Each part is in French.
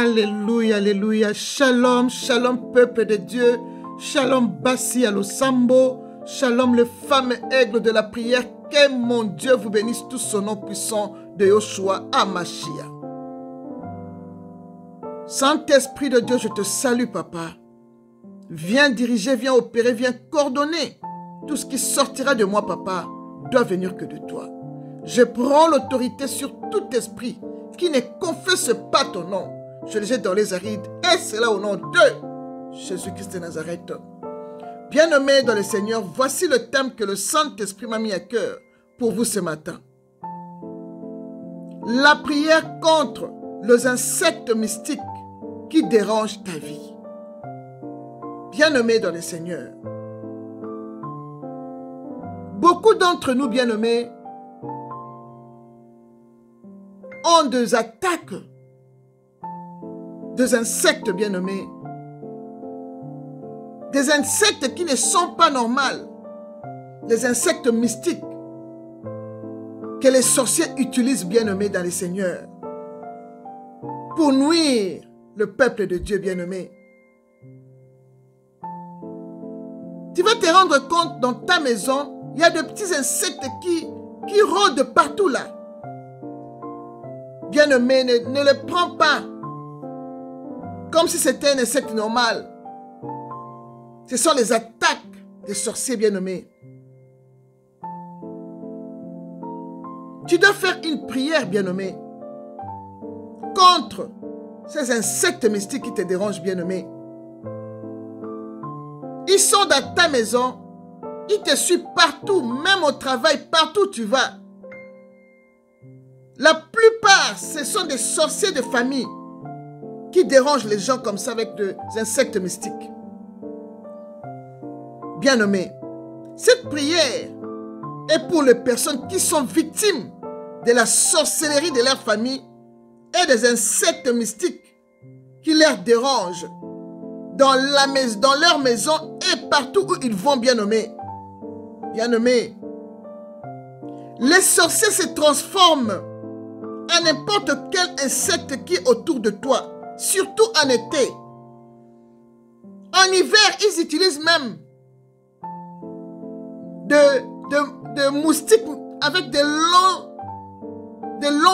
Alléluia, alléluia. Shalom, shalom, peuple de Dieu. Shalom, Bassi Alosambo. Shalom, le fameux aigle de la prière. Que mon Dieu vous bénisse tout son nom puissant de Yoshua Amashia. Saint-Esprit de Dieu, je te salue, papa. Viens diriger, viens opérer, viens coordonner. Tout ce qui sortira de moi, papa, doit venir que de toi. Je prends l'autorité sur tout esprit qui ne confesse pas ton nom. Je le jette dans les arides et c'est là au nom de Jésus-Christ de Nazareth. Bien-aimés dans le Seigneur, voici le thème que le Saint-Esprit m'a mis à cœur pour vous ce matin. La prière contre les insectes mystiques qui dérangent ta vie. Bien-aimés dans le Seigneur, beaucoup d'entre nous, bien-aimés, ont des attaques des insectes bien-aimés. Des insectes qui ne sont pas normaux. Les insectes mystiques que les sorciers utilisent bien-aimés dans les seigneurs pour nuire le peuple de Dieu bien-aimé. Tu vas te rendre compte dans ta maison, il y a de petits insectes qui rôdent partout là. Bien-aimé, ne les prends pas comme si c'était un insecte normal. Ce sont les attaques des sorciers bien-aimés. Tu dois faire une prière bien-aimé contre ces insectes mystiques qui te dérangent bien-aimé. Ils sont dans ta maison, ils te suivent partout, même au travail, partout où tu vas. La plupart, ce sont des sorciers de famille qui dérangent les gens comme ça avec des insectes mystiques. Bien-aimés, cette prière est pour les personnes qui sont victimes de la sorcellerie de leur famille et des insectes mystiques qui leur dérangent dans leur maison et partout où ils vont, bien-aimés. Bien-aimés, les sorciers se transforment en n'importe quel insecte qui est autour de toi, surtout en été. En hiver, ils utilisent même de moustiques avec des longs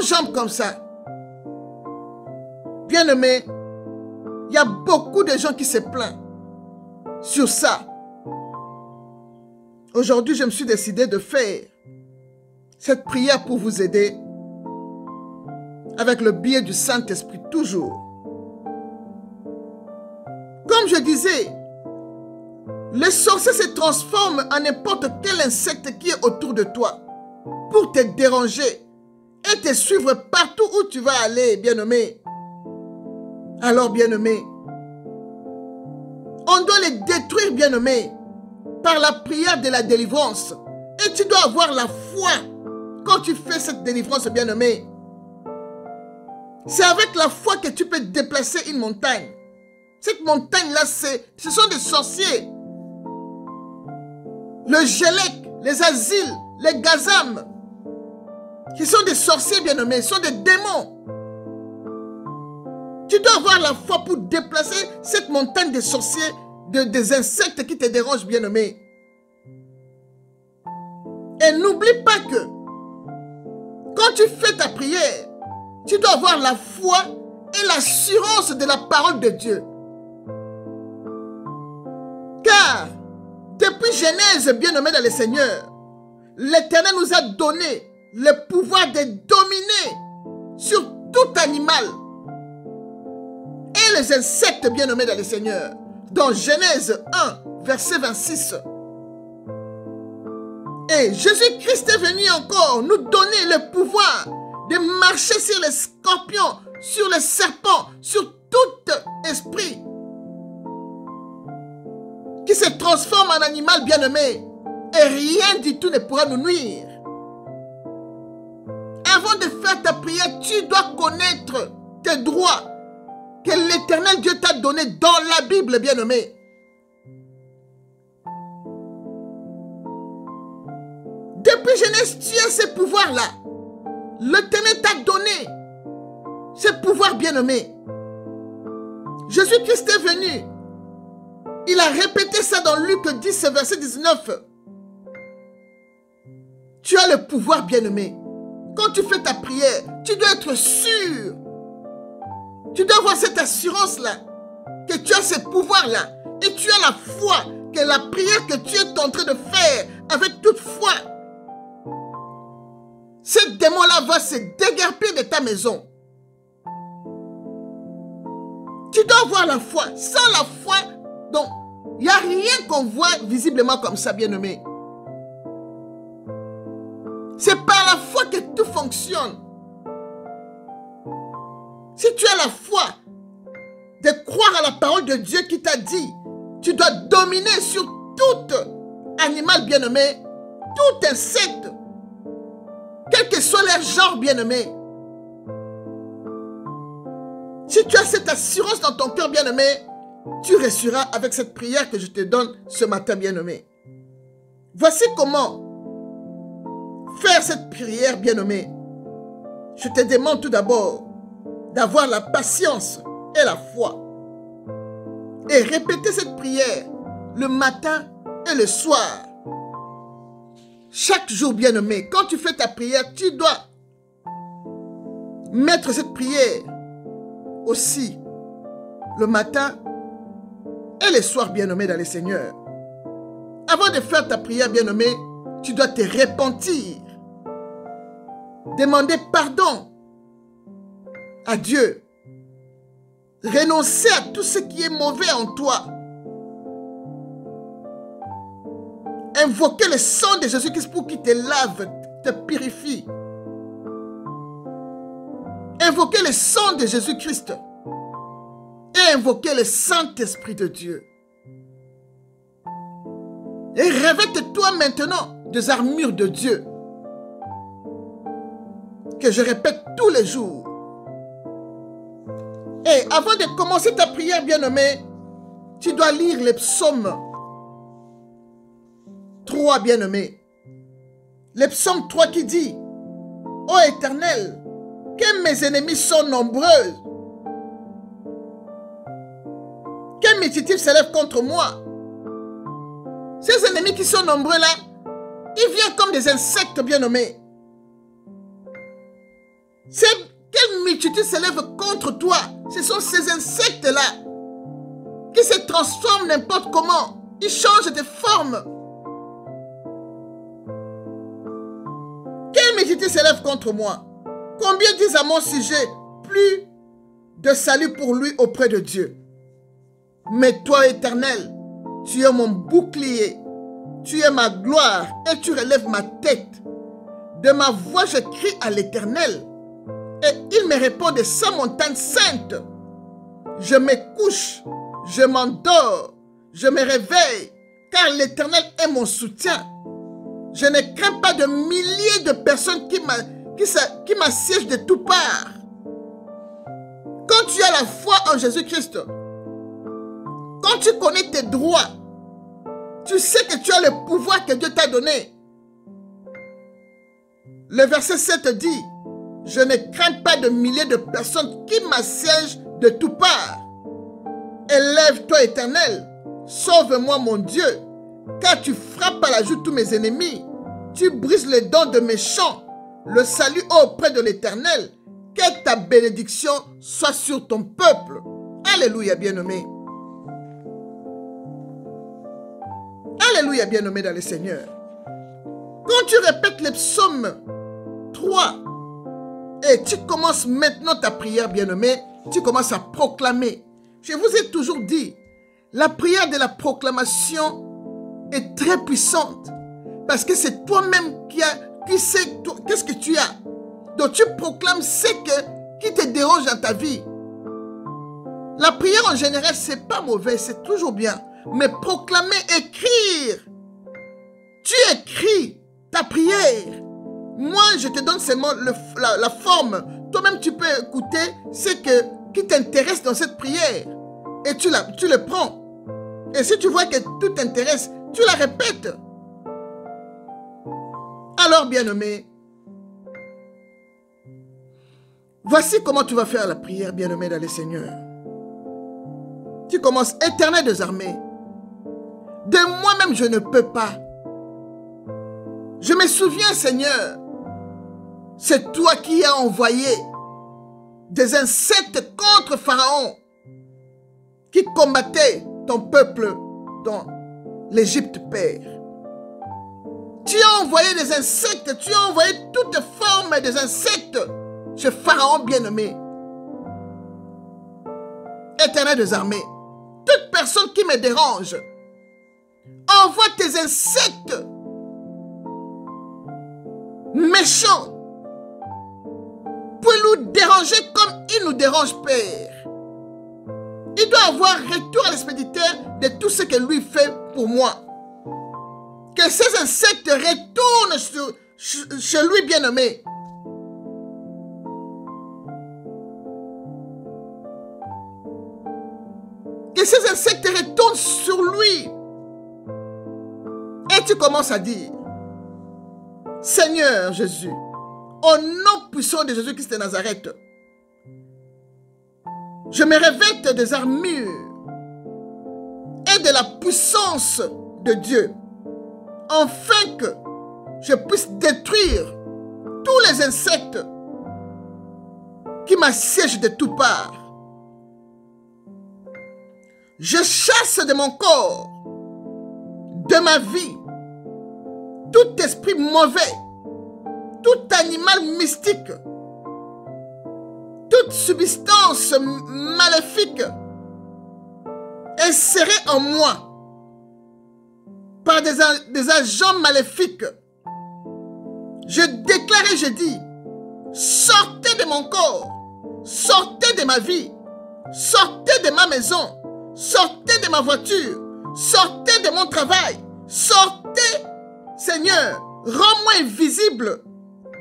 jambes comme ça. Bien-aimé, il y a beaucoup de gens qui se plaignent sur ça. Aujourd'hui, je me suis décidé de faire cette prière pour vous aider avec le biais du Saint-Esprit toujours. Comme je disais, les sorciers se transforment en n'importe quel insecte qui est autour de toi pour te déranger et te suivre partout où tu vas aller, bien-aimé. Alors, bien-aimé, on doit les détruire, bien-aimé, par la prière de la délivrance. Et tu dois avoir la foi quand tu fais cette délivrance, bien-aimé. C'est avec la foi que tu peux déplacer une montagne. Cette montagne-là, ce sont des sorciers. Le Gélec, les Asiles, les Gazam, qui sont des sorciers bien-aimés, sont des démons. Tu dois avoir la foi pour déplacer cette montagne de sorciers, des insectes qui te dérangent bien-aimés. Et n'oublie pas que quand tu fais ta prière, tu dois avoir la foi et l'assurance de la parole de Dieu. Car depuis Genèse, bien-aimé dans le Seigneur, l'Éternel nous a donné le pouvoir de dominer sur tout animal et les insectes, bien-aimés dans le Seigneur. Dans Genèse 1, verset 26. Et Jésus-Christ est venu encore nous donner le pouvoir de marcher sur les scorpions, sur les serpents, sur tout esprit qui se transforme en animal bien-aimé. Et rien du tout ne pourra nous nuire. Avant de faire ta prière, tu dois connaître tes droits que l'Éternel Dieu t'a donné dans la Bible, bien-aimé. Depuis Genèse, tu as ces pouvoirs-là. L'Éternel t'a donné ce pouvoir, bien-aimé. Jésus-Christ est venu. Il a répété ça dans Luc 10, verset 19. Tu as le pouvoir, bien-aimé. Quand tu fais ta prière, tu dois être sûr. Tu dois avoir cette assurance-là, que tu as ce pouvoir-là. Et tu as la foi que la prière que tu es en train de faire avec toute foi, ce démon-là va se déguerpir de ta maison. Tu dois avoir la foi. Sans la foi, donc, il n'y a rien qu'on voit visiblement comme ça, bien-aimé. C'est par la foi que tout fonctionne. Si tu as la foi de croire à la parole de Dieu qui t'a dit, tu dois dominer sur tout animal bien-aimé, tout insecte, quel que soit leur genre bien-aimé. Si tu as cette assurance dans ton cœur bien-aimé, tu réussiras avec cette prière que je te donne ce matin bien-aimé. Voici comment faire cette prière bien-aimé. Je te demande tout d'abord d'avoir la patience et la foi. Et répéter cette prière le matin et le soir. Chaque jour, bien-aimé, quand tu fais ta prière, tu dois mettre cette prière aussi le matin et le soir, bien-aimé, dans le Seigneur. Avant de faire ta prière, bien-aimé, tu dois te repentir. Demander pardon à Dieu. Renoncer à tout ce qui est mauvais en toi. Invoquer le sang de Jésus-Christ pour qu'il te lave, te purifie. Invoquer le sang de Jésus-Christ. Et invoquer le Saint-Esprit de Dieu. Et revêt-toi maintenant des armures de Dieu. Que je répète tous les jours. Et avant de commencer ta prière, bien-aimé, tu dois lire les psaumes 3, bien-aimé. Le psaume 3 qui dit: Ô Éternel, que mes ennemis sont nombreux. Quel multitude s'élève contre moi. Ces ennemis qui sont nombreux là, ils viennent comme des insectes bien-nommés. Quelle multitude s'élève contre toi? Ce sont ces insectes-là qui se transforment n'importe comment. Ils changent de forme. Quelle multitude s'élève contre moi? Combien disent à mon sujet plus de salut pour lui auprès de Dieu? Mais toi, Éternel, tu es mon bouclier, tu es ma gloire et tu relèves ma tête. De ma voix, je crie à l'Éternel et il me répond de sa montagne sainte. Je me couche, je m'endors, je me réveille, car l'Éternel est mon soutien. Je ne crains pas de milliers de personnes qui m'assiègent de toutes parts. Quand tu as la foi en Jésus-Christ, quand tu connais tes droits, tu sais que tu as le pouvoir que Dieu t'a donné. Le verset 7 dit: je ne crains pas de milliers de personnes qui m'assiègent de toutes parts. Élève-toi, Éternel, sauve-moi, mon Dieu, car tu frappes à la joue tous mes ennemis. Tu brises les dents de mes champs. Le salut auprès de l'Éternel. Que ta bénédiction soit sur ton peuple. Alléluia, bien-aimé. Alléluia, bien-aimé dans le Seigneur. Quand tu répètes les psaumes 3 et tu commences maintenant ta prière, bien-aimé, tu commences à proclamer. Je vous ai toujours dit, la prière de la proclamation est très puissante parce que c'est toi-même qui sais qu'est-ce que tu as. Donc tu proclames ce qui te dérange dans ta vie. La prière en général, c'est pas mauvais, c'est toujours bien. Mais proclamer, écrire. Tu écris ta prière. Moi, je te donne seulement la forme. Toi-même, tu peux écouter ce qui t'intéresse dans cette prière. Et tu le prends. Et si tu vois que tout t'intéresse, tu la répètes. Alors, bien-aimé, voici comment tu vas faire la prière, bien-aimé dans le Seigneur. Tu commences, Éternel des armées. De moi-même, je ne peux pas. Je me souviens, Seigneur, c'est toi qui as envoyé des insectes contre Pharaon qui combattaient ton peuple dans l'Égypte, Père. Tu as envoyé des insectes, tu as envoyé toutes formes des insectes chez Pharaon bien-aimé. Éternel des armées, toute personne qui me dérange, envoie tes insectes méchants pour nous déranger comme ils nous dérangent, Père. Il doit avoir retour à l'expéditeur de tout ce que lui fait pour moi. Que ces insectes retournent chez lui bien-aimé. Que ces insectes retournent sur lui. Et tu commences à dire, Seigneur Jésus, au nom puissant de Jésus-Christ de Nazareth, je me revête des armures et de la puissance de Dieu, afin que je puisse détruire tous les insectes qui m'assiègent de toutes parts. Je chasse de mon corps, de ma vie, tout esprit mauvais, tout animal mystique, toute substance maléfique insérée en moi par des agents maléfiques. Je déclare et je dis, sortez de mon corps, sortez de ma vie, sortez de ma maison, sortez de ma voiture, sortez de mon travail, sortez, Seigneur, rends-moi invisible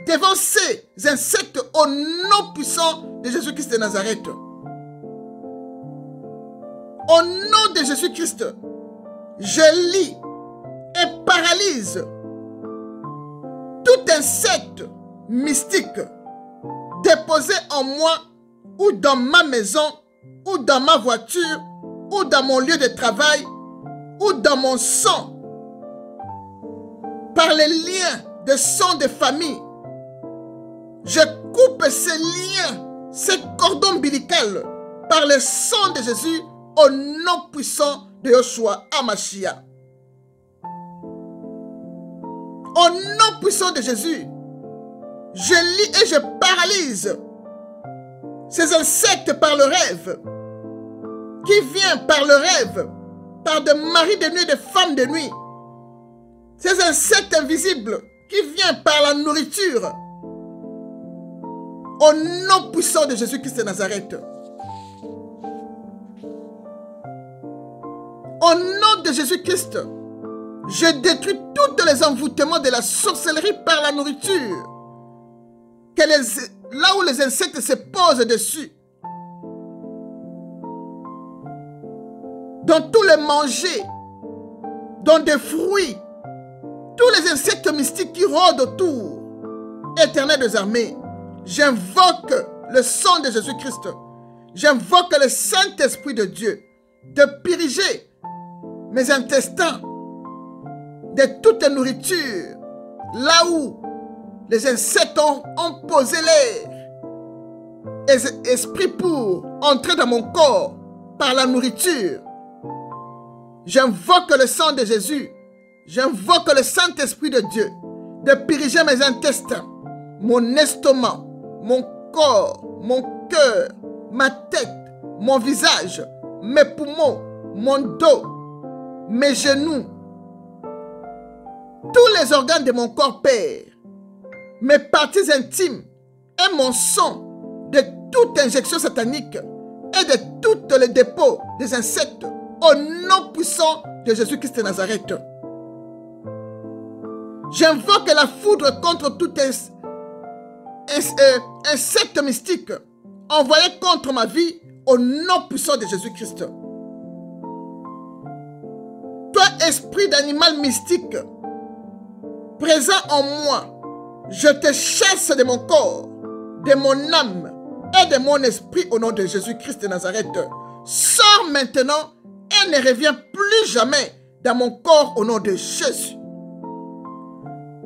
devant ces insectes au nom puissant de Jésus-Christ de Nazareth. Au nom de Jésus-Christ, je lis et paralyse tout insecte mystique déposé en moi ou dans ma maison ou dans ma voiture ou dans mon lieu de travail ou dans mon sang par les liens de sang de famille. Je coupe ces liens, ces cordons ombilicaux par le sang de Jésus au nom puissant de Yoshua Hamashiach. Au nom puissant de Jésus, je lis et je paralyse ces insectes par le rêve, qui vient par le rêve, par des maris de nuit et des femmes de nuit. Ces insectes invisibles qui viennent par la nourriture. Au nom puissant de Jésus-Christ de Nazareth. Au nom de Jésus-Christ, je détruis tous les envoûtements de la sorcellerie par la nourriture. Là où les insectes se posent dessus. Dans tous les manger, dans des fruits, tous les insectes mystiques qui rôdent autour. Éternel des armées, j'invoque le sang de Jésus-Christ. J'invoque le Saint-Esprit de Dieu de puriger mes intestins de toute nourriture. Là où les insectes ont posé l'air. Esprit pour entrer dans mon corps par la nourriture. J'invoque le sang de Jésus. J'invoque le Saint-Esprit de Dieu de puriger mes intestins, mon estomac, mon corps, mon cœur, ma tête, mon visage, mes poumons, mon dos, mes genoux, tous les organes de mon corps, Père, mes parties intimes et mon sang de toute injection satanique et de tous les dépôts des insectes au nom puissant de Jésus-Christ de Nazareth. J'invoque la foudre contre tout insecte mystique envoyé contre ma vie au nom puissant de Jésus-Christ. Toi, esprit d'animal mystique, présent en moi, je te chasse de mon corps, de mon âme et de mon esprit au nom de Jésus-Christ de Nazareth. sors maintenant et ne reviens plus jamais dans mon corps au nom de Jésus.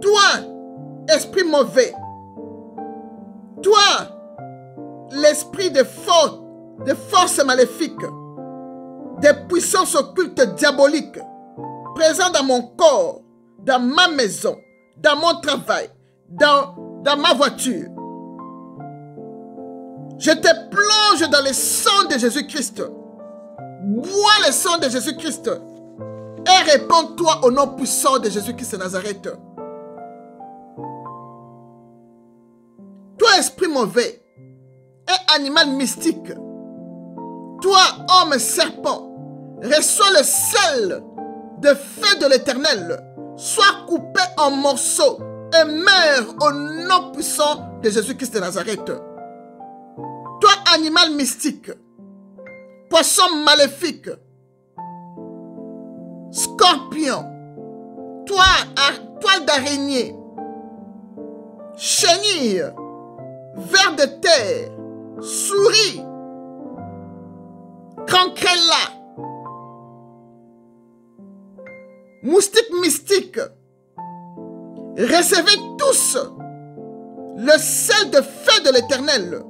Toi, esprit mauvais, toi, l'esprit de force maléfique, des puissances occultes diaboliques, présents dans mon corps, dans ma maison, dans mon travail, dans ma voiture. Je te plonge dans le sang de Jésus-Christ. Bois le sang de Jésus-Christ et répands-toi au nom puissant de Jésus-Christ de Nazareth. Toi, esprit mauvais et animal mystique, toi, homme serpent, reçois le sel de feu de l'Éternel, sois coupé en morceaux et meurs au nom puissant de Jésus-Christ de Nazareth. Toi, animal mystique, poisson maléfique, scorpion, toi, toile d'araignée, chenille, ver de terre, souris, cancrella, moustique mystique, recevez tous le sel de feu de l'Éternel.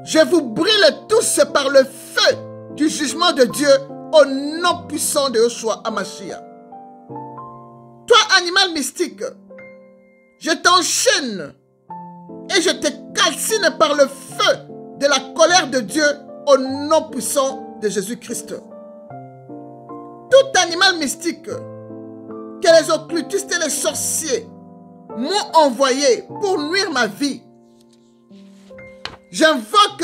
Je vous brûle tous par le feu du jugement de Dieu au nom puissant de Yoshua Hamashiach. Toi, animal mystique, je t'enchaîne et je te calcine par le feu de la colère de Dieu au nom puissant de Jésus-Christ. Tout animal mystique que les occultistes et les sorciers m'ont envoyé pour nuire ma vie, j'invoque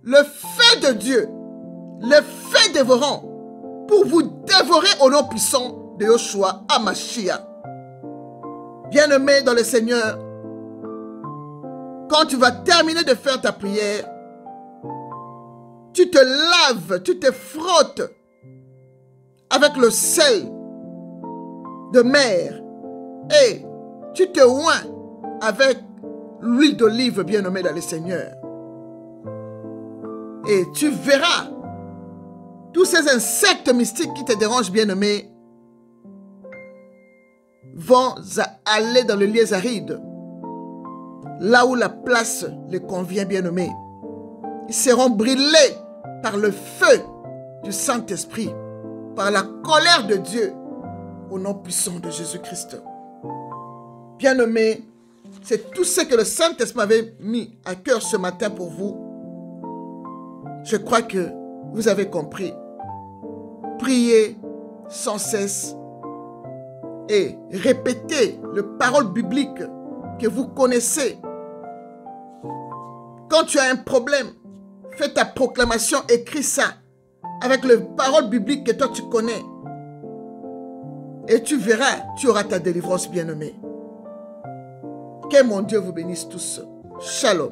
le feu de Dieu, le feu dévorant, pour vous dévorer au nom puissant de Yoshua Hamashiach. Bien-aimé dans le Seigneur, quand tu vas terminer de faire ta prière, tu te laves, tu te frottes avec le sel de mer et tu te oins avec l'huile d'olive, bien-aimé dans le Seigneur. Et tu verras tous ces insectes mystiques qui te dérangent, bien-aimé, vont aller dans le lieu aride, là où la place les convient, bien-aimé. Ils seront brûlés par le feu du Saint-Esprit, par la colère de Dieu, au nom puissant de Jésus-Christ. Bien-aimé, c'est tout ce que le Saint-Esprit m'avait mis à cœur ce matin pour vous. Je crois que vous avez compris. Priez sans cesse et répétez les paroles bibliques que vous connaissez. Quand tu as un problème, fais ta proclamation, écris ça avec les paroles bibliques que toi tu connais. Et tu verras, tu auras ta délivrance, bien-aimé. Que mon Dieu vous bénisse tous. Shalom.